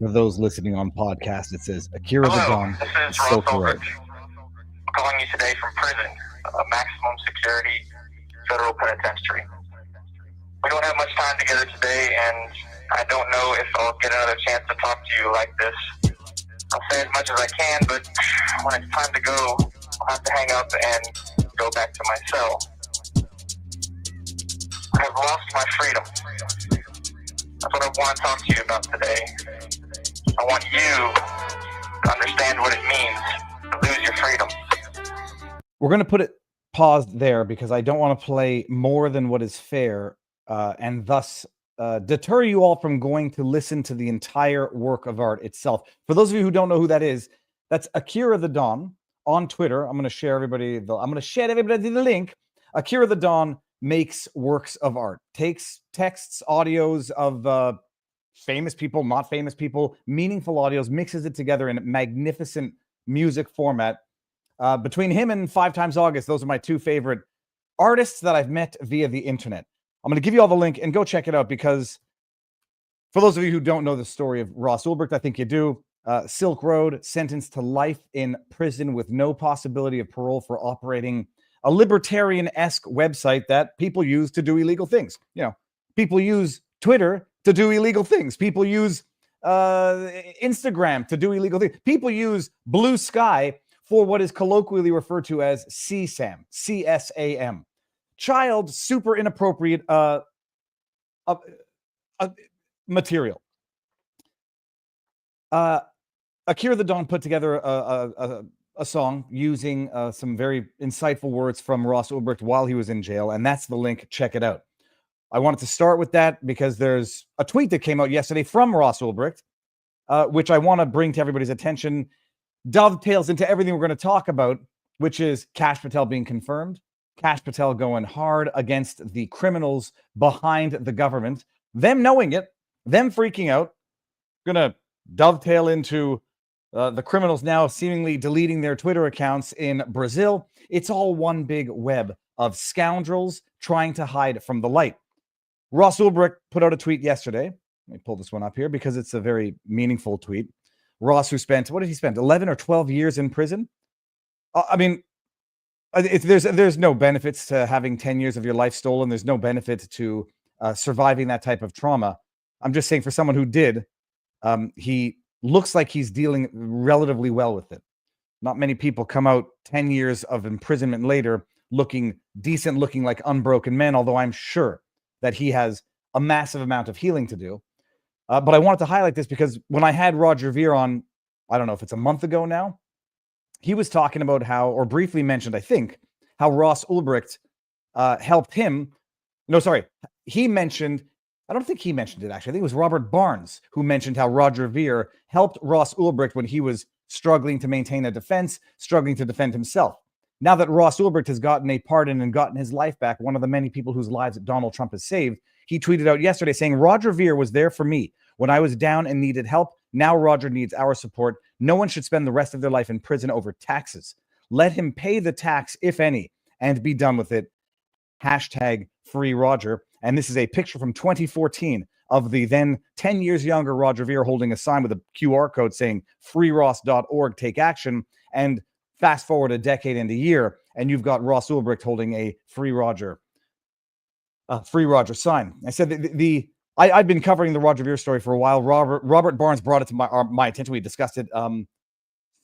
For those listening on podcast, it says Akira the Hello, Don, this is Silk Road. Ulbricht. I'm calling you today from prison, maximum security federal penitentiary. We don't have much time together today, and I don't know if I'll get another chance to talk to you like this. I'll say as much as I can, but when it's time to go, I'll have to hang up and go back to my cell. I have lost my freedom. That's what I want to talk to you about today. I want you to understand what it means to lose your freedom. We're going to put it paused there because I don't want to play more than what is fair and thus deter you all from going to listen to the entire work of art itself. For those of you who don't know who that is, that's Akira the Don on Twitter. I'm going to share everybody the link. Akira the Don makes works of art, takes texts, audios of famous people, not famous people, meaningful audios, mixes it together in a magnificent music format. Between him and 5 Times August, those are my 2 favorite artists that I've met via the internet. I'm going to give you all the link and go check it out because for those of you who don't know the story of Ross Ulbricht, I think you do. Silk Road, sentenced to life in prison with no possibility of parole for operating a libertarian-esque website that people use to do illegal things. You know, people use Twitter to do illegal things. People use Instagram to do illegal things. People use Blue Sky for what is colloquially referred to as CSAM, C-S-A-M. Child super inappropriate material. Akira the Don put together a song using some very insightful words from Ross Ulbricht while he was in jail, and that's the link. Check it out. I wanted to start with that because there's a tweet that came out yesterday from Ross Ulbricht, which I want to bring to everybody's attention. Dovetails into everything we're going to talk about, which is Kash Patel being confirmed, Kash Patel going hard against the criminals behind the government, them knowing it, them freaking out, going to dovetail into the criminals now seemingly deleting their Twitter accounts in Brazil. It's all one big web of scoundrels trying to hide from the light. Ross Ulbricht put out a tweet yesterday. Let me pull this one up here because it's a very meaningful tweet. Ross, who spent, what did he spend? 11 or 12 years in prison? I mean, there's no benefits to having 10 years of your life stolen. There's no benefit to surviving that type of trauma. I'm just saying for someone who did, he looks like he's dealing relatively well with it. Not many people come out 10 years of imprisonment later looking decent, looking like unbroken men, although I'm sure that he has a massive amount of healing to do. But I wanted to highlight this because when I had Roger Ver on, I don't know if it's a month ago now, he was talking about how, or briefly mentioned, I think, how Ross Ulbricht helped him. No, sorry. He mentioned, I don't think he mentioned it actually. I think it was Robert Barnes who mentioned how Roger Ver helped Ross Ulbricht when he was struggling to maintain a defense, struggling to defend himself. Now that Ross Ulbricht has gotten a pardon and gotten his life back, one of the many people whose lives Donald Trump has saved, he tweeted out yesterday saying, Roger Ver was there for me when I was down and needed help. Now Roger needs our support. No one should spend the rest of their life in prison over taxes. Let him pay the tax, if any, and be done with it. Hashtag free Roger. And this is a picture from 2014 of the then 10 years younger Roger Ver holding a sign with a QR code saying freeross.org, take action. And fast forward a decade and a year, and you've got Ross Ulbricht holding a free Roger sign. I said I've been covering the Roger Ver story for a while. Robert Barnes brought it to my attention. We discussed it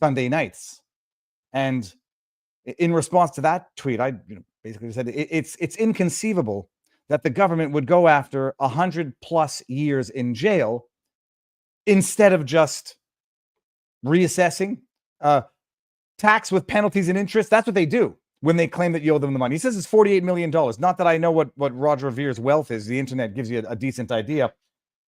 Sunday nights, and in response to that tweet, I basically said it's inconceivable that the government would go after 100+ years in jail instead of just reassessing tax with penalties and interest. That's what they do when they claim that you owe them the money. He says it's $48 million. Not that I know what Roger Ver's wealth is. The internet gives you a decent idea.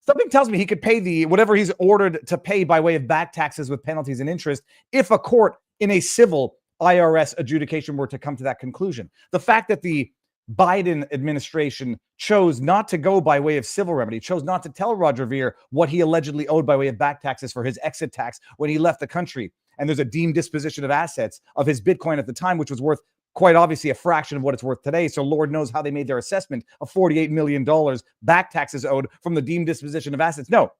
Something tells me he could pay whatever he's ordered to pay by way of back taxes with penalties and interest if a court in a civil IRS adjudication were to come to that conclusion. The fact that the Biden administration chose not to go by way of civil remedy, chose not to tell Roger Ver what he allegedly owed by way of back taxes for his exit tax when he left the country. And there's a deemed disposition of assets of his Bitcoin at the time, which was worth quite obviously a fraction of what it's worth today. So Lord knows how they made their assessment of $48 million back taxes owed from the deemed disposition of assets. No,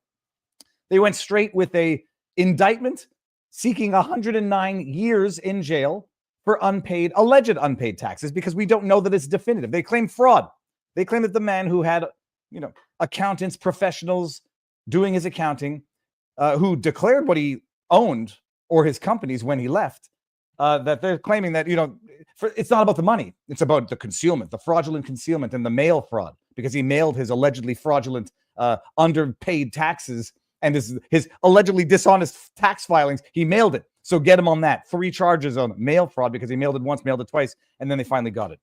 They went straight with a indictment seeking 109 years in jail for alleged unpaid taxes, because we don't know that it's definitive. They claim fraud. They claim that the man who had, accountants, professionals doing his accounting, who declared what he owned or his companies when he left, that they're claiming that, it's not about the money. It's about the concealment, the fraudulent concealment and the mail fraud, because he mailed his allegedly fraudulent underpaid taxes and his allegedly dishonest tax filings. He mailed it. So get him on that. 3 charges on mail fraud because he mailed it once, mailed it twice, and then they finally got it.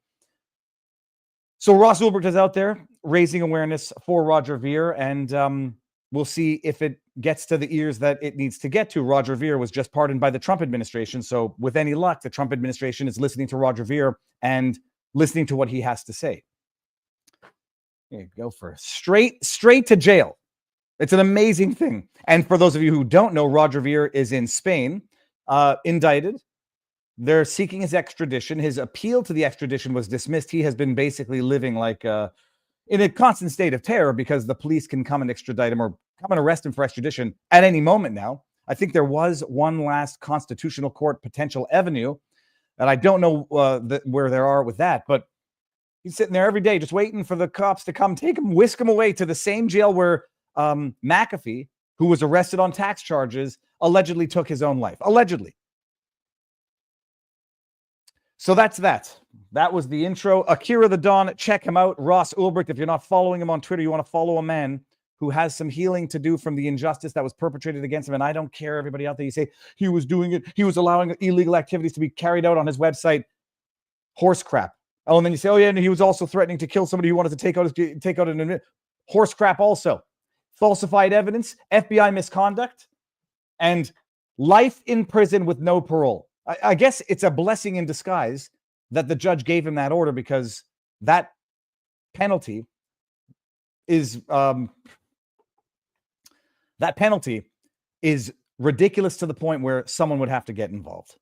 So Ross Ulbricht is out there raising awareness for Roger Ver, and we'll see if it gets to the ears that it needs to get to. Roger Ver was just pardoned by the Trump administration. So with any luck, the Trump administration is listening to Roger Ver and listening to what he has to say. There you go, for straight to jail. It's an amazing thing. And for those of you who don't know, Roger Ver is in Spain, indicted. They're seeking his extradition. His appeal to the extradition was dismissed. He has been basically living like in a constant state of terror, because the police can come and extradite him or come and arrest him for extradition at any moment now. I think there was one last constitutional court potential avenue, and I don't know where there are with that, but he's sitting there every day just waiting for the cops to come take him, whisk him away to the same jail where McAfee, who was arrested on tax charges, allegedly took his own life. Allegedly. So that's that. That was the intro. Akira the Don, check him out. Ross Ulbricht, if you're not following him on Twitter, you want to follow a man who has some healing to do from the injustice that was perpetrated against him. And I don't care, everybody out there, you say he was doing it, he was allowing illegal activities to be carried out on his website. Horse crap. Oh, and then you say, oh yeah, and he was also threatening to kill somebody who wanted to take out an horse crap also. Falsified evidence, FBI misconduct, and life in prison with no parole. I guess it's a blessing in disguise that the judge gave him that order, because that penalty is ridiculous to the point where someone would have to get involved.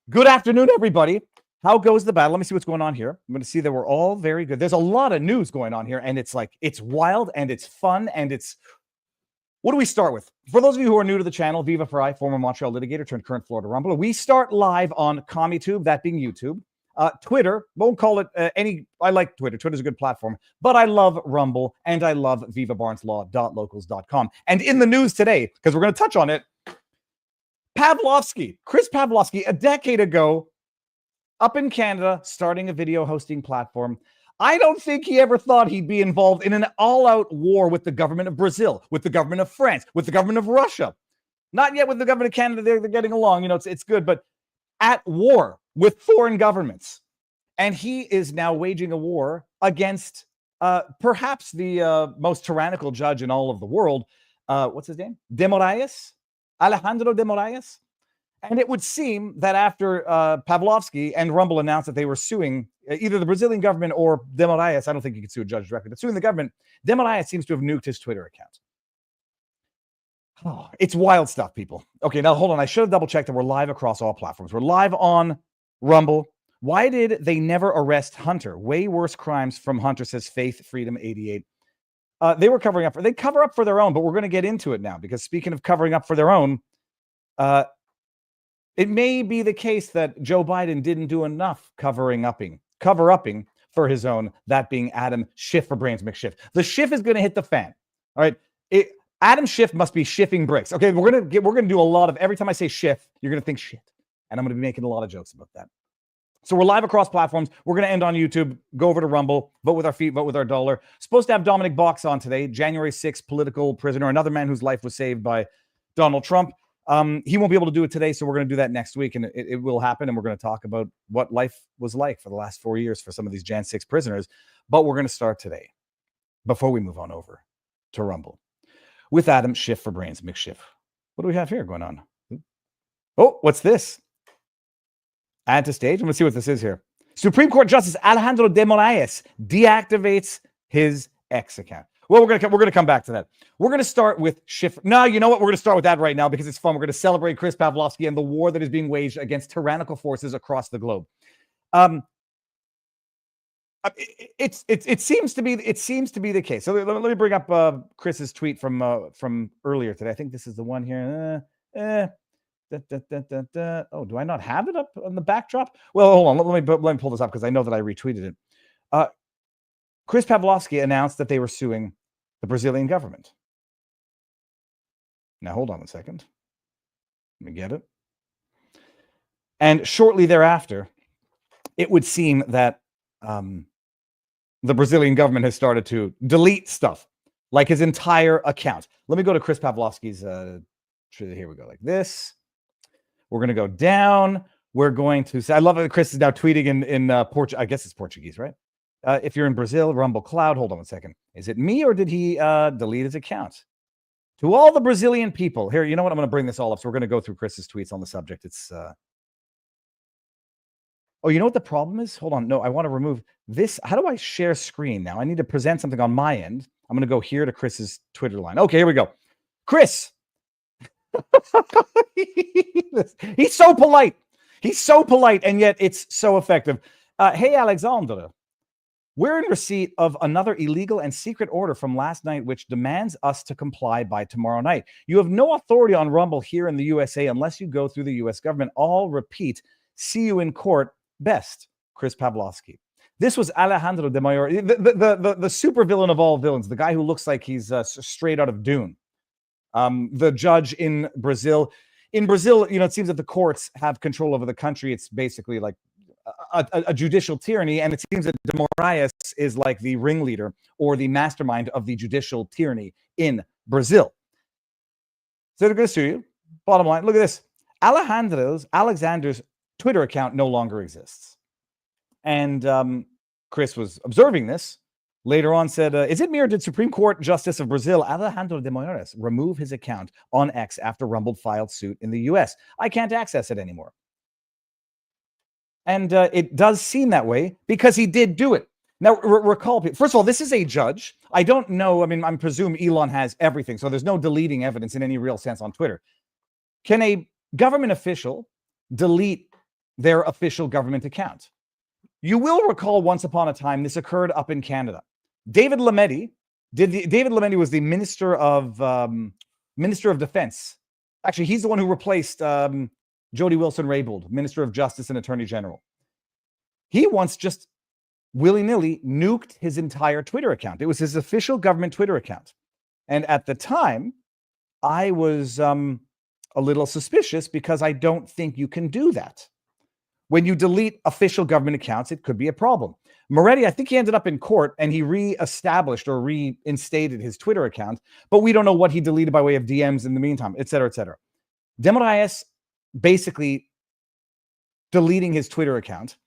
Good afternoon, everybody. How goes the battle? Let me see what's going on here. I'm going to see that we're all very good. There's a lot of news going on here, and it's wild, and it's fun, and it's... What do we start with? For those of you who are new to the channel, Viva Fry, former Montreal litigator turned current Florida Rumbler. We start live on CommieTube, that being YouTube. Twitter, won't call it I like Twitter. Twitter's a good platform. But I love Rumble, and I love vivabarneslaw.locals.com. And in the news today, because we're going to touch on it, Chris Pavlovski, a decade ago, up in Canada, starting a video hosting platform. I don't think he ever thought he'd be involved in an all-out war with the government of Brazil, with the government of France, with the government of Russia. Not yet with the government of Canada. They're getting along. It's good, but at war with foreign governments. And he is now waging a war against perhaps the most tyrannical judge in all of the world. What's his name? Alejandro de Moraes. And it would seem that after Pavlovski and Rumble announced that they were suing either the Brazilian government or de Moraes, I don't think you could sue a judge directly, but suing the government, de Moraes seems to have nuked his Twitter account. Oh, it's wild stuff, people. Okay, now hold on. I should have double-checked that we're live across all platforms. We're live on Rumble. Why did they never arrest Hunter? Way worse crimes from Hunter, says Faith Freedom 88. They were covering up. They cover up for their own, but we're going to get into it now, because speaking of covering up for their own, it may be the case that Joe Biden didn't do enough cover-upping for his own, that being Adam Schiff for Brains McSchiff. The Schiff is going to hit the fan. All right. Adam Schiff must be shiffing bricks. Okay, we're going to do a lot of, every time I say Schiff, you're going to think shit. And I'm going to be making a lot of jokes about that. So we're live across platforms. We're going to end on YouTube, go over to Rumble, vote with our feet, vote with our dollar. Supposed to have Dominic Box on today, January 6th, political prisoner, another man whose life was saved by Donald Trump. He won't be able to do it today, so we're going to do that next week, and it will happen, and we're going to talk about what life was like for the last 4 years for some of these Jan 6 prisoners. But we're going to start today, before we move on over to Rumble, with Adam Schiff for Brains McSchiff. What do we have here going on? Oh, what's this? Add to stage. I'm going to see what this is here. Supreme Court Justice Alejandro de Moraes deactivates his X account. Well, we're gonna come back to that. We're gonna start with Schiff. No, you know what? We're gonna start with that right now because it's fun. We're gonna celebrate Chris Pavlovski and the war that is being waged against tyrannical forces across the globe. It seems to be the case. So let me bring up Chris's tweet from earlier today. I think this is the one here. Oh, do I not have it up on the backdrop? Well, hold on. Let me pull this up because I know that I retweeted it. Chris Pavlovsky announced that they were suing the Brazilian government. Now, hold on a second. Let me get it. And shortly thereafter, it would seem that the Brazilian government has started to delete stuff, like his entire account. Let me go to Chris Pavlovsky's. Here we go, like this. We're going to go down. We're going to say, I love that Chris is now tweeting in Portuguese. I guess it's Portuguese, right? If you're in Brazil, Rumble Cloud. Hold on a second. Is it me or did he delete his account? To all the Brazilian people here, you know what? I'm going to bring this all up. So we're going to go through Chris's tweets on the subject. It's oh, you know what the problem is? Hold on. No, I want to remove this. How do I share screen now? I need to present something on my end. I'm going to go here to Chris's Twitter line. Okay, here we go. Chris. He's so polite. He's so polite, and yet it's so effective. Hey, Alexandre. We're in receipt of another illegal and secret order from last night, which demands us to comply by tomorrow night. You have no authority on Rumble here in the USA unless you go through the US government. I'll repeat. See you in court. Best, Chris Pavlovsky. This was Alejandro de Mayor, the super villain of all villains, the guy who looks like he's straight out of Dune. The judge in Brazil. In Brazil, you know, it seems that the courts have control over the country. It's basically like a judicial tyranny, and it seems that de Moraes is like the ringleader or the mastermind of the judicial tyranny in Brazil. So they're going to sue you. Bottom line, look at this. Alexander's Twitter account no longer exists. And Chris was observing this. Later on said, is it me or did Supreme Court Justice of Brazil, Alejandro de Moraes, remove his account on X after Rumble filed suit in the US? I can't access it anymore. And it does seem that way because he did do it. Now, recall, first of all, this is a judge. I don't know. I mean, I presume Elon has everything. So there's no deleting evidence in any real sense on Twitter. Can a government official delete their official government account? You will recall once upon a time this occurred up in Canada. David Lametti was the Minister of Defense. Actually, he's the one who replaced Jody Wilson-Raybould, Minister of Justice and Attorney General. He once just willy-nilly nuked his entire Twitter account. It was his official government Twitter account. And at the time, I was a little suspicious because I don't think you can do that. When you delete official government accounts, it could be a problem. Moretti, I think he ended up in court and he reestablished or reinstated his Twitter account, but we don't know what he deleted by way of DMs in the meantime, et cetera, et cetera. De Moraes basically deleting his Twitter account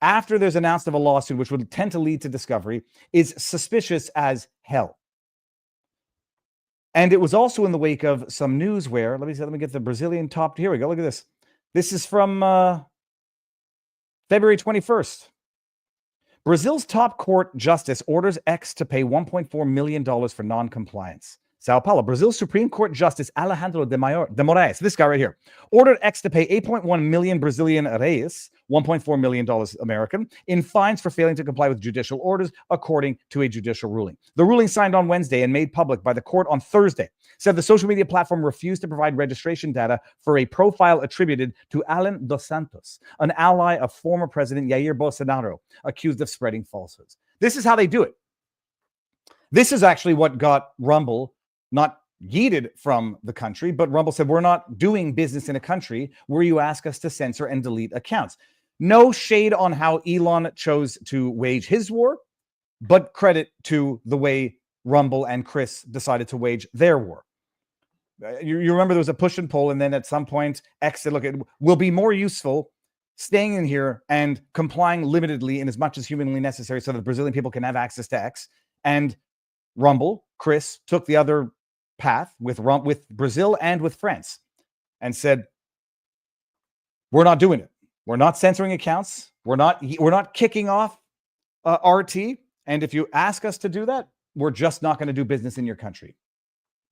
after there's announced of a lawsuit, which would tend to lead to discovery, is suspicious as hell. And it was also in the wake of some news where, let me get the Brazilian top. Here we go. Look at this. This is from February 21st. Brazil's top court justice orders X to pay $1.4 million for non-compliance. Sao Paulo, Brazil's Supreme Court Justice Alejandro de Moraes, this guy right here, ordered X to pay 8.1 million Brazilian reais, $1.4 million American, in fines for failing to comply with judicial orders, according to a judicial ruling. The ruling, signed on Wednesday and made public by the court on Thursday, said the social media platform refused to provide registration data for a profile attributed to Alan dos Santos, an ally of former President Jair Bolsonaro, accused of spreading falsehoods. This is how they do it. This is actually what got Rumble not yeeted from the country, but Rumble said, we're not doing business in a country where you ask us to censor and delete accounts. No shade on how Elon chose to wage his war, but credit to the way Rumble and Chris decided to wage their war. You remember there was a push and pull, and then at some point, X said, look, it will be more useful staying in here and complying limitedly in as much as humanly necessary so that Brazilian people can have access to X. And Rumble, Chris, took the other path with Brazil and with France and said, we're not doing it. We're not censoring accounts. We're not kicking off RT. And if you ask us to do that, we're just not going to do business in your country.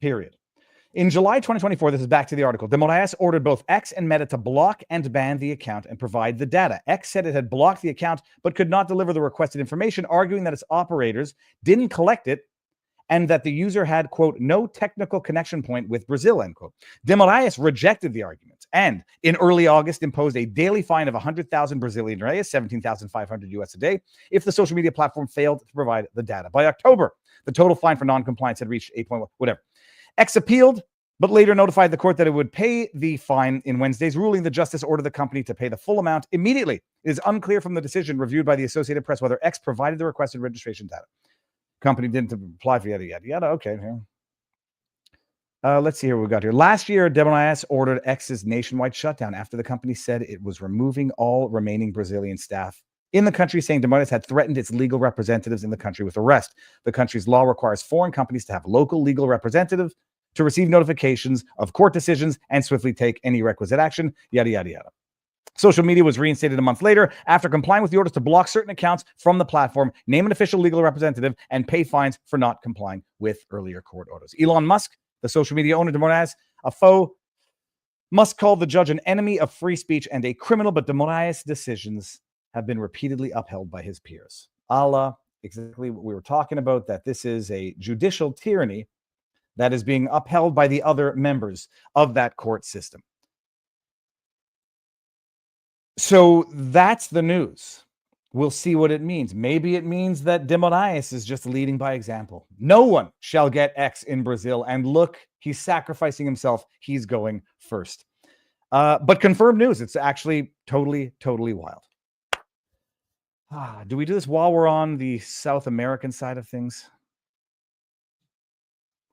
Period. In July 2024, this is back to the article, de Moraes ordered both X and Meta to block and ban the account and provide the data. X said it had blocked the account but could not deliver the requested information, arguing that its operators didn't collect it and that the user had, quote, no technical connection point with Brazil, end quote. De Moraes rejected the argument and in early August imposed a daily fine of 100,000 Brazilian reais, 17,500 US a day, if the social media platform failed to provide the data. By October, the total fine for non-compliance had reached 8.1, whatever. X appealed, but later notified the court that it would pay the fine in Wednesday's ruling. The justice ordered the company to pay the full amount immediately. It is unclear from the decision reviewed by the Associated Press whether X provided the requested registration data. Company didn't apply for yada, yada, yada. Okay. Let's see here what we got here. Last year, de Moraes ordered X's nationwide shutdown after the company said it was removing all remaining Brazilian staff in the country, saying de Moraes had threatened its legal representatives in the country with arrest. The country's law requires foreign companies to have local legal representatives to receive notifications of court decisions and swiftly take any requisite action, yada, yada, yada. Social media was reinstated a month later after complying with the orders to block certain accounts from the platform, name an official legal representative, and pay fines for not complying with earlier court orders. Elon Musk, the social media owner, de Moraes, a foe. Musk called the judge an enemy of free speech and a criminal, but de Moraes' decisions have been repeatedly upheld by his peers. Allah, exactly what we were talking about, that this is a judicial tyranny that is being upheld by the other members of that court system. So that's the news. We'll see what it means. Maybe it means that de Moraes is just leading by example. No one shall get X in Brazil. And look, he's sacrificing himself. He's going first. But confirmed news. It's actually totally, totally wild. Do we do this while we're on the South American side of things?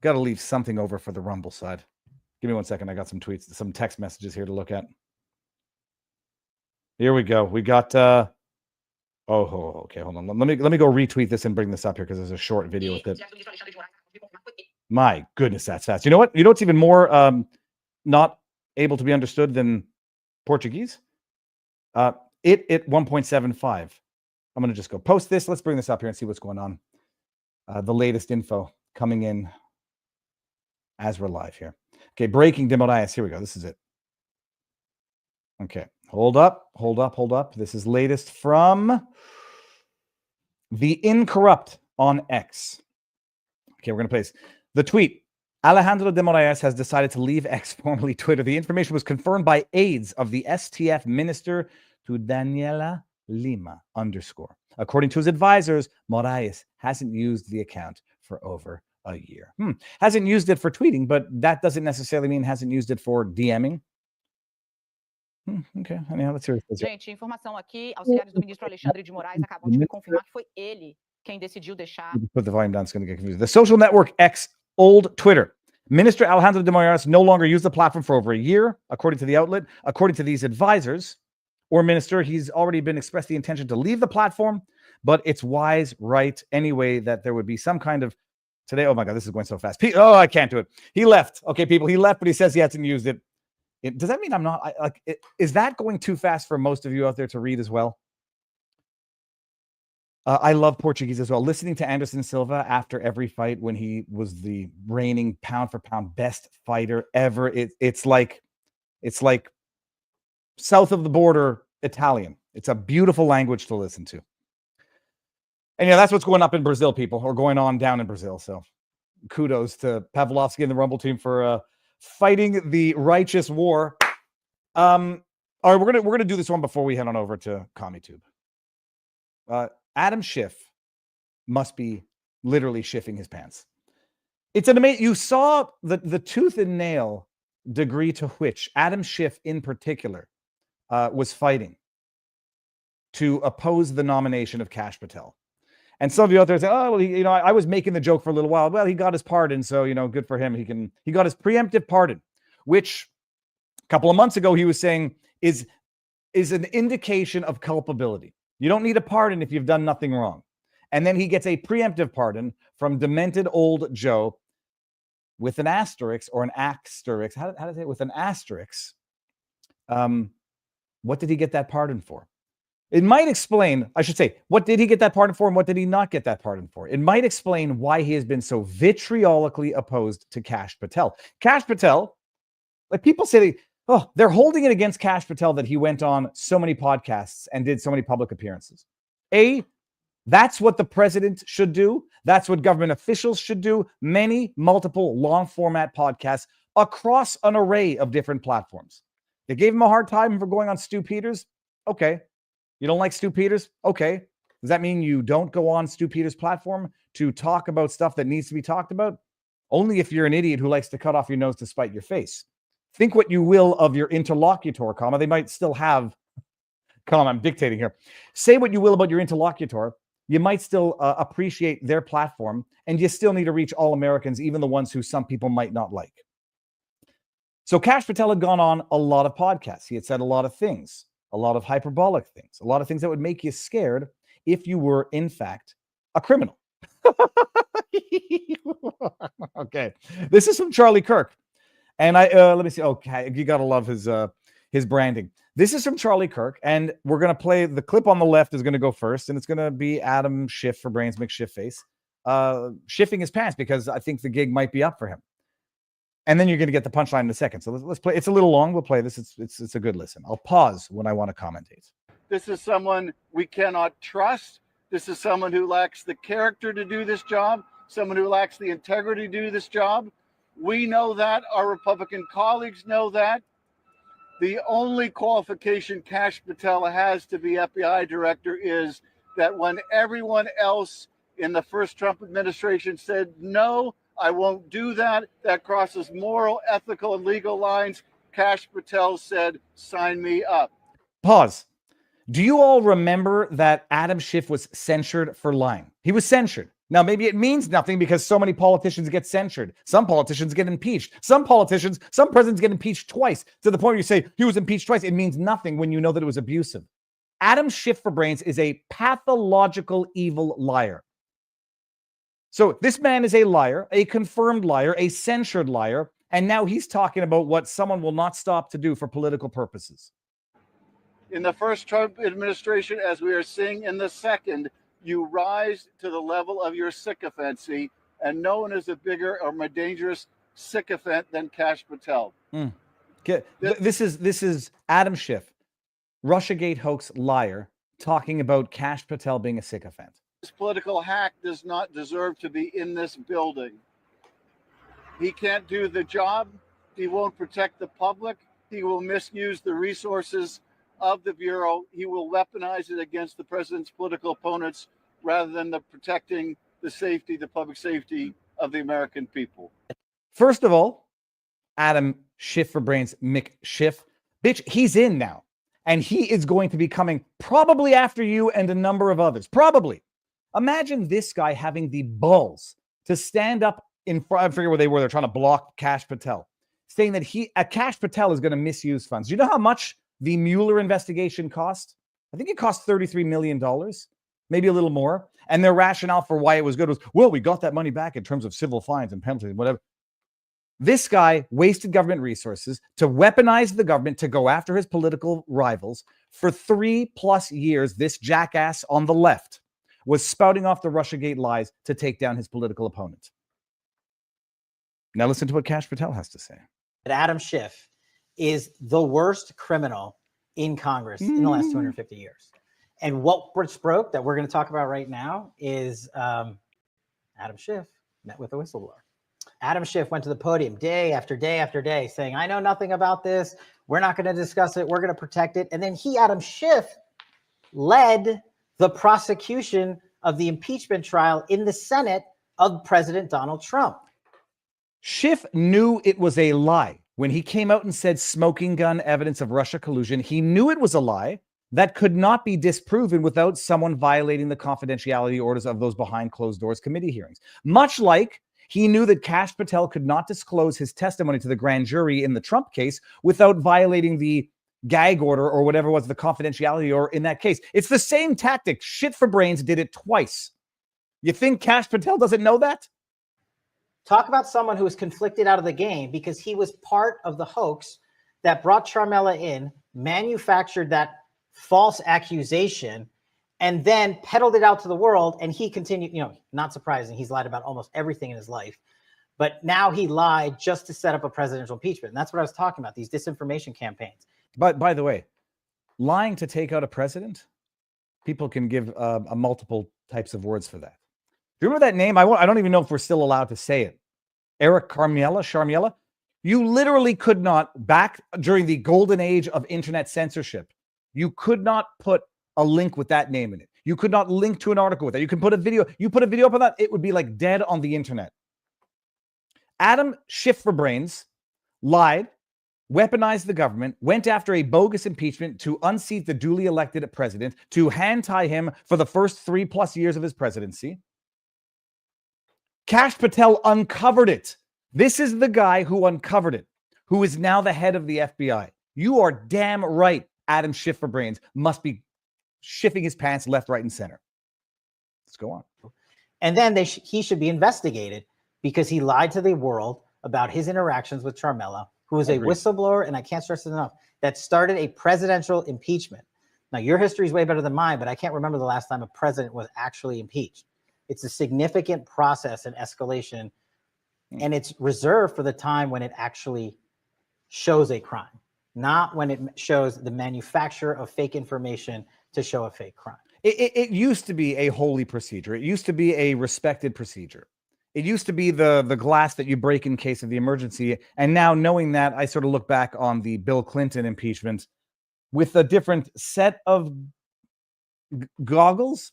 Got to leave something over for the Rumble side. Give me 1 second. I got some tweets, some text messages here to look at. Here we go. We got okay, hold on. Let me go retweet this and bring this up here because there's a short video with it. My goodness, that's fast. You know what? You know what's even more not able to be understood than Portuguese? It at 1.75. I'm going to just go post this. Let's bring this up here and see what's going on. The latest info coming in as we're live here. Okay, breaking de Moraes. Here we go. This is it. Okay, hold up. This is latest from the Incorrupt on X. Okay, we're going to play this. The tweet. Alejandro de Moraes has decided to leave X, formerly Twitter. The information was confirmed by aides of the STF minister to Daniela Lima _. According to his advisors, Moraes hasn't used the account for over a year. Hasn't used it for tweeting, but that doesn't necessarily mean hasn't used it for DMing. Okay, anyhow, let's hear it. Gente, informação aqui, auxiliares do ministro Alexandre de Moraes acabam de confirmar que foi ele quem decidiu deixar. Put the volume down, it's going to get confused. The social network X, old Twitter. Minister Alejandro de Moraes no longer used the platform for over a year, according to the outlet. According to these advisors, or minister, he's already been expressed the intention to leave the platform, but it's wise, right, anyway, that there would be some kind of today. Oh my God, this is going so fast. Oh, I can't do it. He left. Okay, people, he left, but he says he hasn't used it. Does that mean I'm not is that going too fast for most of you out there to read as well? I love Portuguese as well. Listening to Anderson Silva after every fight when he was the reigning pound for pound best fighter ever. It's like south of the border Italian. It's a beautiful language to listen to. And yeah, that's what's going up in Brazil, people, or going on down in Brazil. So kudos to Pavlovsky and the Rumble team for fighting the righteous war. All right, we're gonna do this one before we head on over to CommieTube. Adam Schiff must be literally shiffing his pants. It's an amazing. You saw the tooth and nail degree to which Adam Schiff, in particular, was fighting to oppose the nomination of Kash Patel. And some of you out there say, "Oh, well, I was making the joke for a little while. Well, he got his pardon, so good for him. He got his preemptive pardon, which a couple of months ago he was saying is an indication of culpability. You don't need a pardon if you've done nothing wrong." And then he gets a preemptive pardon from demented old Joe with an asterisk or an asterisk. How to say it? With an asterisk. What did he get that pardon for? It might explain, I should say, what did he get that pardon for and what did he not get that pardon for? It might explain why he has been so vitriolically opposed to Kash Patel. Kash Patel, like people say, they're holding it against Kash Patel that he went on so many podcasts and did so many public appearances. That's what the president should do. That's what government officials should do. Many, multiple, long format podcasts across an array of different platforms. They gave him a hard time for going on Stu Peters. Okay. You don't like Stu Peters? Okay. Does that mean you don't go on Stu Peters' platform to talk about stuff that needs to be talked about? Only if you're an idiot who likes to cut off your nose to spite your face. Think what you will of your interlocutor, comma. They might still have, comma, I'm dictating here. Say what you will about your interlocutor. You might still appreciate their platform, and you still need to reach all Americans, even the ones who some people might not like. So Kash Patel had gone on a lot of podcasts. He had said a lot of things, a lot of hyperbolic things, a lot of things that would make you scared if you were, in fact, a criminal. Okay. This is from Charlie Kirk. And let me see. Okay, you got to love his branding. This is from Charlie Kirk, and we're going to play the clip on the left is going to go first, and it's going to be Adam Schiff for Brains McSchiff face, shifting his pants because I think the gig might be up for him. And then you're going to get the punchline in a second. So let's play. It's a little long. We'll play this. It's a good listen. I'll pause when I want to commentate. This is someone we cannot trust. This is someone who lacks the character to do this job, someone who lacks the integrity to do this job. We know that. Our Republican colleagues know that. The only qualification Kash Patel has to be FBI director is that when everyone else in the first Trump administration said, no, I won't do that, that crosses moral, ethical, and legal lines, Kash Patel said, sign me up. Pause. Do you all remember that Adam Schiff was censured for lying? He was censured. Now, maybe it means nothing because so many politicians get censured. Some politicians get impeached. Some presidents get impeached twice, to the point where you say he was impeached twice. It means nothing when you know that it was abusive. Adam Schiff for Brains is a pathological evil liar. So this man is a liar, a confirmed liar, a censured liar, and now he's talking about what someone will not stop to do for political purposes. In the first Trump administration, as we are seeing in the second, you rise to the level of your sycophancy, and no one is a bigger or more dangerous sycophant than Kash Patel. Okay. This is Adam Schiff, Russiagate hoax liar, talking about Kash Patel being a sycophant. This political hack does not deserve to be in this building. He can't do the job. He won't protect the public. He will misuse the resources of the Bureau. He will weaponize it against the president's political opponents rather than protecting the safety, the public safety of the American people. First of all, Adam Schiff for Brains McSchiff, bitch, he's in now. And he is going to be coming probably after you and a number of others. Probably. Imagine this guy having the balls to stand up in front, I forget where they were. They're trying to block Kash Patel, saying that Kash Patel is going to misuse funds. Do you know how much the Mueller investigation cost? I think it cost $33 million, maybe a little more. And their rationale for why it was good was, well, we got that money back in terms of civil fines and penalties and whatever. This guy wasted government resources to weaponize the government to go after his political rivals for 3+ years. This jackass on the left was spouting off the Russiagate lies to take down his political opponent. Now listen to what Kash Patel has to say. Adam Schiff is the worst criminal in Congress in the last 250 years. And what broke that we're going to talk about right now is Adam Schiff met with a whistleblower. Adam Schiff went to the podium day after day after day saying, I know nothing about this. We're not going to discuss it. We're going to protect it. And then Adam Schiff, led the prosecution of the impeachment trial in the Senate of President Donald Trump. Schiff knew it was a lie. When he came out and said smoking gun evidence of Russia collusion, he knew it was a lie that could not be disproven without someone violating the confidentiality orders of those behind closed doors committee hearings. Much like he knew that Kash Patel could not disclose his testimony to the grand jury in the Trump case without violating the gag order or whatever was the confidentiality order in that case. It's the same tactic. Shit for Brains did it twice. You think Kash Patel doesn't know that? Talk about someone who was conflicted out of the game because he was part of the hoax that brought Charmella in, manufactured that false accusation and then peddled it out to the world. And he continued, not surprising. He's lied about almost everything in his life. But now he lied just to set up a presidential impeachment. And that's what I was talking about, these disinformation campaigns. But by the way, lying to take out a president, people can give a multiple types of words for that. Do you remember that name? I don't even know if we're still allowed to say it. Eric Sharmiella. You literally could not, back during the golden age of internet censorship, you could not put a link with that name in it. You could not link to an article with that. You can put a video. You put a video up on that, it would be like dead on the internet. Adam Schiff for brains lied, weaponized the government, went after a bogus impeachment to unseat the duly elected president, to hand tie him for the first 3+ years of his presidency. Kash Patel uncovered it. This is the guy who uncovered it, who is now the head of the FBI. You are damn right. Adam Schiff for brains must be shifting his pants left, right, and center. Let's go on. And then he should be investigated because he lied to the world about his interactions with Sharmiella, who is a whistleblower, and I can't stress it enough, that started a presidential impeachment. Now, your history is way better than mine, but I can't remember the last time a president was actually impeached. It's a significant process and escalation, and it's reserved for the time when it actually shows a crime, not when it shows the manufacture of fake information to show a fake crime. It used to be a holy procedure. It used to be a respected procedure. It used to be the glass that you break in case of the emergency. And now, knowing that, I sort of look back on the Bill Clinton impeachment with a different set of goggles.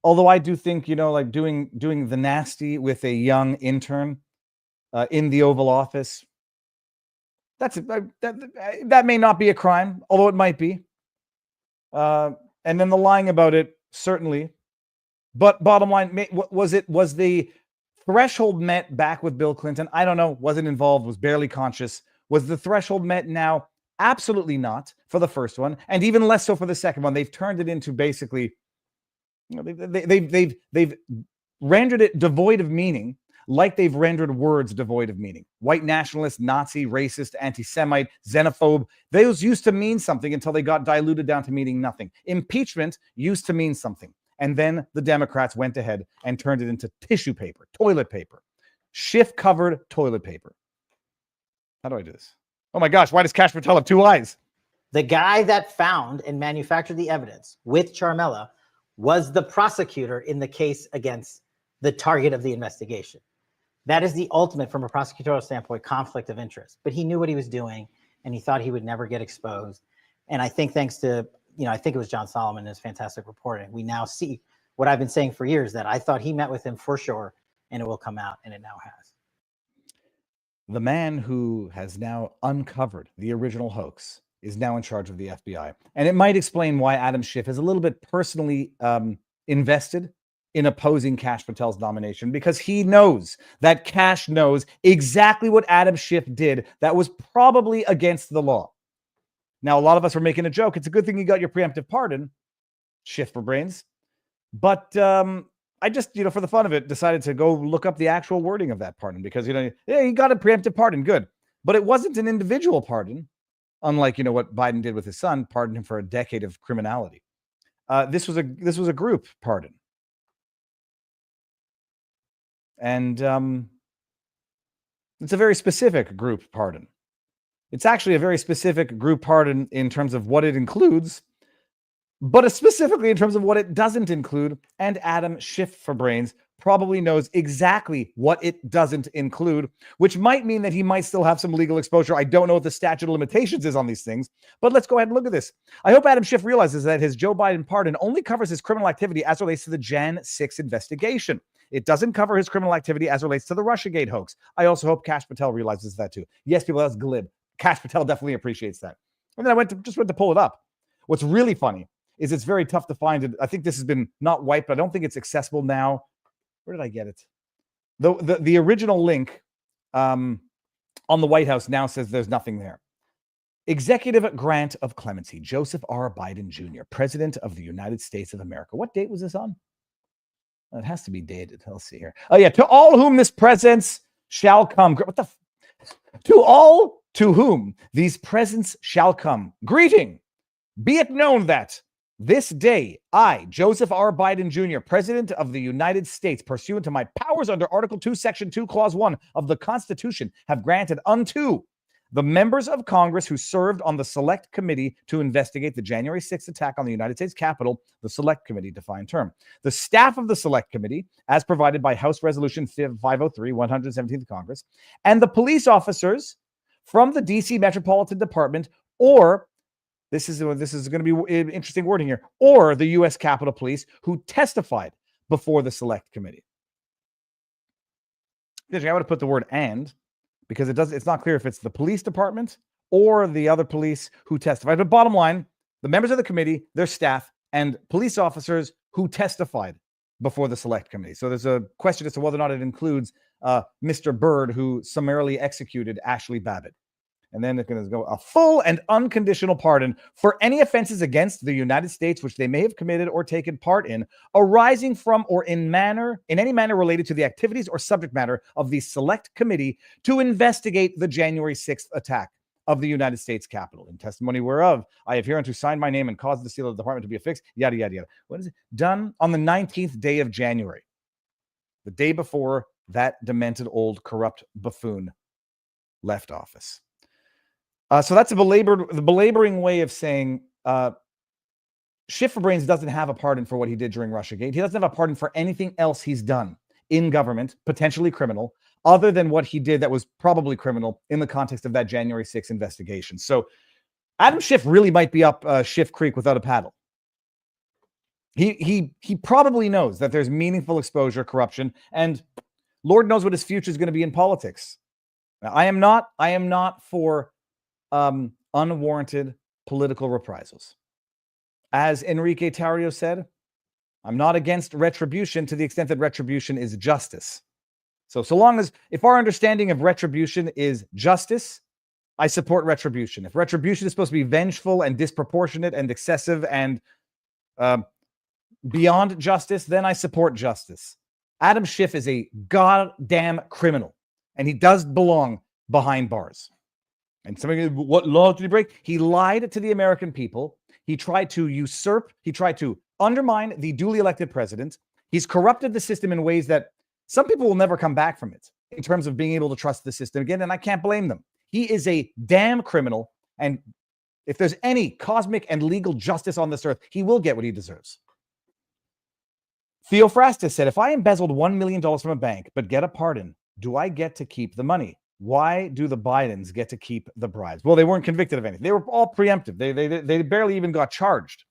Although I do think, like doing the nasty with a young intern in the Oval Office, that may not be a crime, although it might be. And then the lying about it, certainly. But bottom line, was the threshold met back with Bill Clinton? I don't know. Wasn't involved, was barely conscious. Was the threshold met now? Absolutely not for the first one, and even less so for the second one. They've turned it into basically, they've rendered it devoid of meaning, like they've rendered words devoid of meaning. White nationalist, Nazi, racist, anti-Semite, xenophobe, those used to mean something until they got diluted down to meaning nothing. Impeachment used to mean something. And then the Democrats went ahead and turned it into tissue paper, toilet paper, Schiff-covered toilet paper. How do I do this? Oh my gosh, why does Kash Patel have 2 eyes? The guy that found and manufactured the evidence with Sharmiella was the prosecutor in the case against the target of the investigation. That is the ultimate, from a prosecutorial standpoint, conflict of interest. But he knew what he was doing, and he thought he would never get exposed. And I think thanks to, I think it was John Solomon and his fantastic reporting, we now see what I've been saying for years, that I thought he met with him for sure, and it will come out, and it now has. The man who has now uncovered the original hoax is now in charge of the FBI. And it might explain why Adam Schiff is a little bit personally invested in opposing Kash Patel's nomination, because he knows that Kash knows exactly what Adam Schiff did that was probably against the law. Now, a lot of us are making a joke. It's a good thing you got your preemptive pardon, Schiff for brains. But I just, for the fun of it, decided to go look up the actual wording of that pardon because, yeah, he got a preemptive pardon. Good. But it wasn't an individual pardon, unlike, what Biden did with his son, pardoned him for a decade of criminality. This was a group pardon. And it's a very specific group pardon. It's actually a very specific group pardon in terms of what it includes, but specifically in terms of what it doesn't include. And Adam Schiff for brains probably knows exactly what it doesn't include, which might mean that he might still have some legal exposure. I don't know what the statute of limitations is on these things, but let's go ahead and look at this. I hope Adam Schiff realizes that his Joe Biden pardon only covers his criminal activity as relates to the Jan 6 investigation. It doesn't cover his criminal activity as relates to the Russiagate hoax. I also hope Kash Patel realizes that too. Yes, people, that's glib. Kash Patel definitely appreciates that. And then I just went to pull it up. What's really funny is it's very tough to find it. I think this has been not wiped, but I don't think it's accessible now. Where did I get it? The original link on the White House now says there's nothing there. Executive grant of clemency, Joseph R. Biden Jr., President of the United States of America. What date was this on? It has to be dated. Let's see here. Oh, yeah. To all whom this presence shall come. What the? To all to whom these presents shall come. Greeting Be it known that this day, I, Joseph R. Biden Jr., President of the United States, pursuant to my powers under Article 2, Section 2, Clause 1 of the Constitution, have granted unto the members of Congress who served on the Select Committee to investigate the January 6th attack on the United States Capitol, the Select Committee, defined term. The staff of the Select Committee, as provided by House Resolution 503, 117th Congress, and the police officers from the D.C. Metropolitan Department, or this is going to be interesting wording here, or the U.S. Capitol Police who testified before the Select Committee. I would have put the word "and" because it's not clear if it's the police department or the other police who testified. But bottom line, the members of the committee, their staff, and police officers who testified before the Select Committee. So there's a question as to whether or not it includes Mr. Byrd, who summarily executed Ashley Babbitt. And then it's going to go a full and unconditional pardon for any offenses against the United States which they may have committed or taken part in, arising from or in any manner related to the activities or subject matter of the Select Committee to investigate the January 6th attack of the United States Capitol. In testimony whereof, I have hereunto signed my name and caused the seal of the department to be affixed, yada, yada, yada. What is it? Done on the 19th day of January, the day before that demented old corrupt buffoon left office. So that's the belaboring way of saying Schiff for Brains doesn't have a pardon for what he did during Russiagate. He doesn't have a pardon for anything else he's done in government, potentially criminal, other than what he did that was probably criminal in the context of that January 6th investigation. So Adam Schiff really might be up Schiff Creek without a paddle. He probably knows that there's meaningful exposure, corruption, and Lord knows what his future is going to be in politics. Now, I am not for unwarranted political reprisals. As Enrique Tarrio said, I'm not against retribution to the extent that retribution is justice. So long as, if our understanding of retribution is justice, I support retribution. If retribution is supposed to be vengeful and disproportionate and excessive and beyond justice, then I support justice. Adam Schiff is a goddamn criminal, and he does belong behind bars. And somebody, what law did he break? He lied to the American people. He tried to usurp. He tried to undermine the duly elected president. He's corrupted the system in ways that some people will never come back from it in terms of being able to trust the system again, and I can't blame them. He is a damn criminal, and if there's any cosmic and legal justice on this earth, he will get what he deserves. Theophrastus said, if I embezzled $1 million from a bank but get a pardon, do I get to keep the money? Why do the Bidens get to keep the bribes? Well, they weren't convicted of anything. They were all preemptive. They barely even got charged.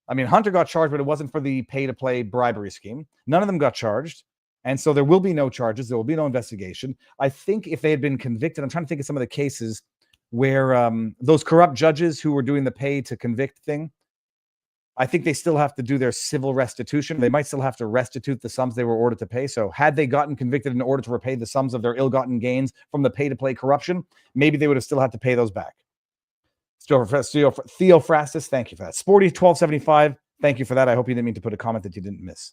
I mean, Hunter got charged, but it wasn't for the pay-to-play bribery scheme. None of them got charged. And so there will be no charges. There will be no investigation. I think if they had been convicted, I'm trying to think of some of the cases where those corrupt judges who were doing the pay to convict thing, I think they still have to do their civil restitution. They might still have to restitute the sums they were ordered to pay. So had they gotten convicted in order to repay the sums of their ill-gotten gains from the pay-to-play corruption, maybe they would have still had to pay those back. Theophrastus, thank you for that. Sporty1275, thank you for that. I hope you didn't mean to put a comment that you didn't miss.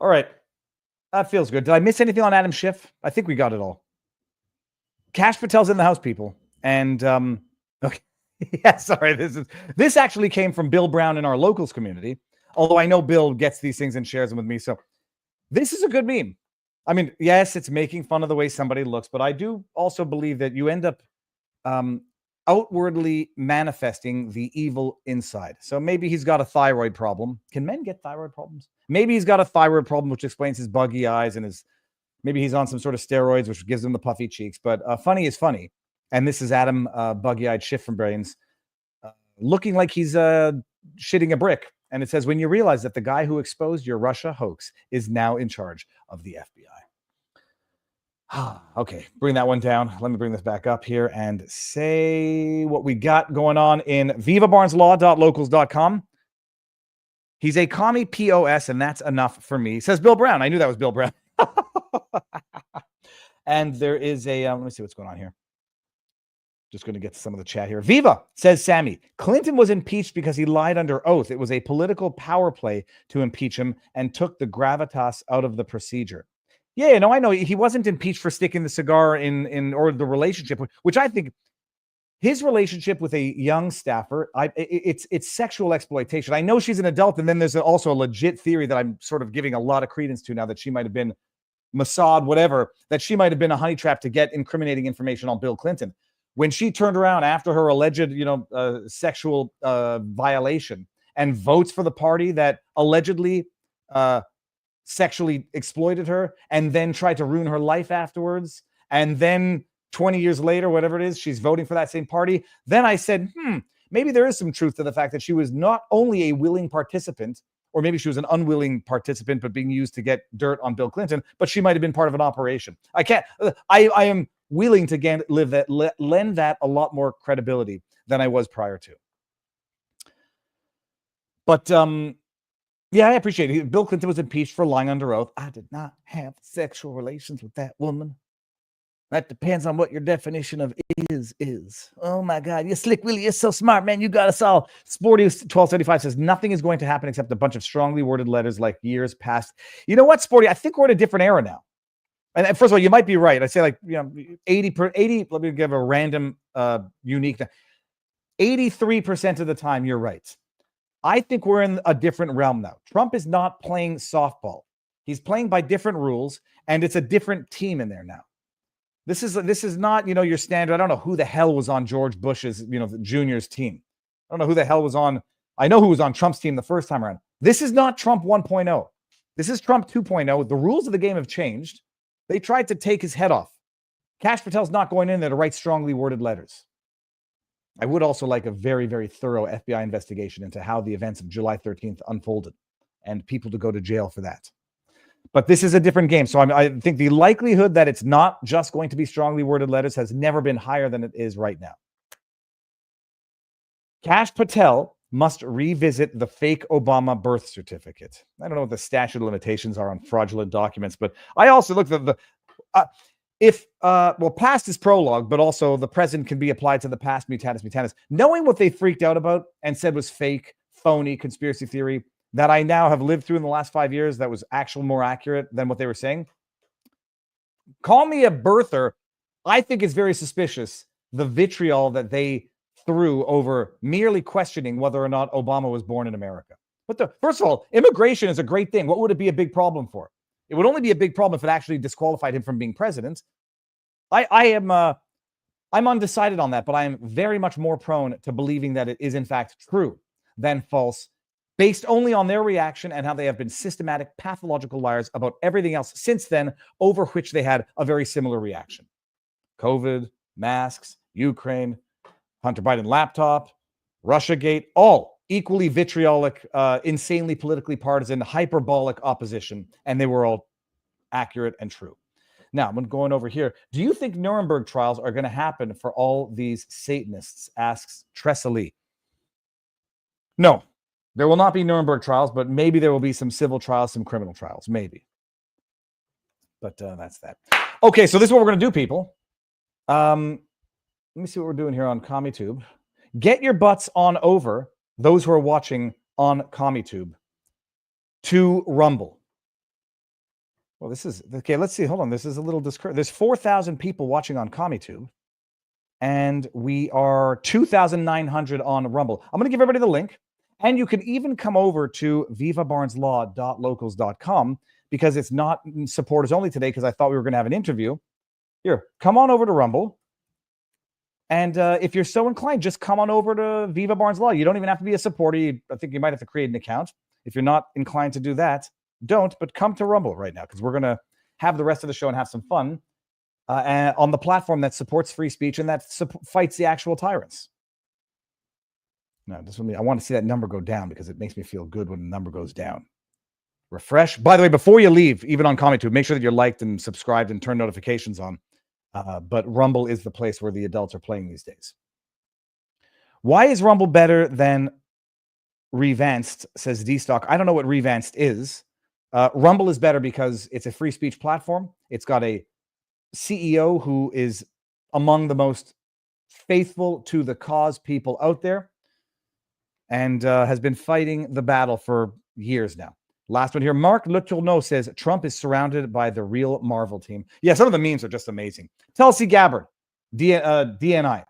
All right. That feels good. Did I miss anything on Adam Schiff? I think we got it all. Cash Patel's in the house, people. And okay. Yeah, sorry. This actually came from Bill Brown in our locals community. Although I know Bill gets these things and shares them with me. So this is a good meme. I mean, yes, it's making fun of the way somebody looks, but I do also believe that you end up outwardly manifesting the evil inside. So maybe he's got a thyroid problem. Can men get thyroid problems? Maybe he's got a thyroid problem, which explains his buggy eyes and maybe he's on some sort of steroids, which gives him the puffy cheeks. But funny is funny. And this is Adam Buggy-Eyed Schiff from Brains looking like he's shitting a brick. And it says, when you realize that the guy who exposed your Russia hoax is now in charge of the FBI. Okay, bring that one down. Let me bring this back up here and say what we got going on in vivabarneslaw.locals.com. He's a commie POS, and that's enough for me. Says Bill Brown. I knew that was Bill Brown. And there is a, let me see what's going on here. Just going to get to some of the chat here. Viva, says Sammy. Clinton was impeached because he lied under oath. It was a political power play to impeach him and took the gravitas out of the procedure. Yeah, no, I know. He wasn't impeached for sticking the cigar in or the relationship, which I think his relationship with a young staffer, it's sexual exploitation. I know she's an adult, and then there's also a legit theory that I'm sort of giving a lot of credence to now, that she might have been Mossad, whatever, that she might have been a honey trap to get incriminating information on Bill Clinton. When she turned around after her alleged, sexual violation and votes for the party that allegedly sexually exploited her and then tried to ruin her life afterwards, and then 20 years later, whatever it is, she's voting for that same party, then I said, maybe there is some truth to the fact that she was not only a willing participant, or maybe she was an unwilling participant but being used to get dirt on Bill Clinton, but she might have been part of an operation. I am willing to lend that a lot more credibility than I was prior to. But yeah, I appreciate it. Bill Clinton was impeached for lying under oath. I did not have sexual relations with that woman. That depends on what your definition of is. Oh my God, you're Slick Willie, you're so smart, man. You got us all. Sporty 1275 says nothing is going to happen except a bunch of strongly worded letters like years past. You know what, Sporty? I think we're in a different era now. And first of all, you might be right. I say 80. Let me give a random unique. 83% of the time, you're right. I think we're in a different realm now. Trump is not playing softball. He's playing by different rules, and it's a different team in there now. This is not, your standard. I don't know who the hell was on George Bush's, the juniors team. I don't know who the hell was on. I know who was on Trump's team the first time around. This is not Trump 1.0. This is Trump 2.0. The rules of the game have changed. They tried to take his head off. Kash Patel's not going in there to write strongly worded letters. I would also like a very, very thorough FBI investigation into how the events of July 13th unfolded, and people to go to jail for that. But this is a different game. So I think the likelihood that it's not just going to be strongly worded letters has never been higher than it is right now. Kash Patel must revisit the fake Obama birth certificate. I don't know what the statute of limitations are on fraudulent documents, but I also looked at past is prologue, but also the present can be applied to the past, mutatis mutandis. Knowing what they freaked out about and said was fake, phony, conspiracy theory, that I now have lived through in the last 5 years that was actually more accurate than what they were saying. Call me a birther. I think it's very suspicious, the vitriol that they threw over merely questioning whether or not Obama was born in America. First of all, immigration is a great thing. What would it be a big problem for? It would only be a big problem if it actually disqualified him from being president. I'm undecided on that, but I am very much more prone to believing that it is in fact true than false, based only on their reaction and how they have been systematic, pathological liars about everything else since then, over which they had a very similar reaction. COVID, masks, Ukraine, Hunter Biden laptop, Russiagate, all equally vitriolic, insanely politically partisan, hyperbolic opposition, and they were all accurate and true. Now, I'm going over here. Do you think Nuremberg trials are going to happen for all these Satanists, asks Tressalee. No. There will not be Nuremberg trials, but maybe there will be some civil trials, some criminal trials, maybe. But that's that. Okay, so this is what we're going to do, people. Let me see what we're doing here on CommieTube. Get your butts on over, those who are watching on CommieTube, to Rumble. Well, this is, okay, let's see. Hold on. This is a little discouraging. There's 4,000 people watching on CommieTube, and we are 2,900 on Rumble. I'm going to give everybody the link. And you can even come over to vivabarneslaw.locals.com, because it's not supporters only today, because I thought we were going to have an interview. Here, come on over to Rumble. And if you're so inclined, just come on over to Viva Barnes Law. You don't even have to be a supporter. I think you might have to create an account. If you're not inclined to do that, don't. But come to Rumble right now, because we're going to have the rest of the show and have some fun on the platform that supports free speech and that fights the actual tyrants. No, this one, I want to see that number go down, because it makes me feel good when the number goes down. Refresh. By the way, before you leave, even on CommieTube, make sure that you're liked and subscribed and turn notifications on. But Rumble is the place where the adults are playing these days. Why is Rumble better than Revanced, says D-Stock. I don't know what Revanced is. Rumble is better because it's a free speech platform. It's got a CEO who is among the most faithful to the cause people out there, and has been fighting the battle for years now. Last one here. Mark Letourneau says Trump is surrounded by the real Marvel team. Yeah, some of the memes are just amazing. Tulsi Gabbard, DNI.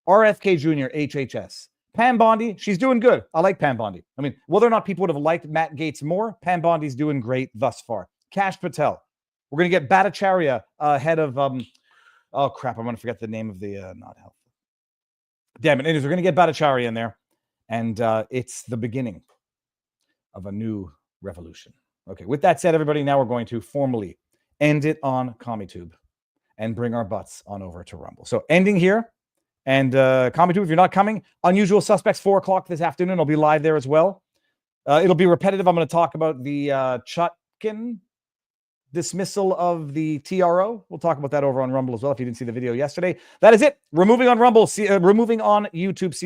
RFK Jr., HHS. Pam Bondi, she's doing good. I like Pam Bondi. I mean, whether or not people would have liked Matt Gaetz more, Pam Bondi's doing great thus far. Kash Patel. We're going to get Bhattacharya ahead of, oh crap, I'm going to forget the name of the, not health. Damn it. Anyways, we're going to get Bhattacharya in there. And it's the beginning of a new revolution. Okay, with that said, everybody, now we're going to formally end it on CommieTube and bring our butts on over to Rumble. So ending here. And CommieTube, if you're not coming, Unusual Suspects, 4 o'clock this afternoon. I'll be live there as well. It'll be repetitive. I'm going to talk about the Chutkin dismissal of the TRO. We'll talk about that over on Rumble as well if you didn't see the video yesterday. That is it. We're moving on Rumble. We're moving on YouTube. See you.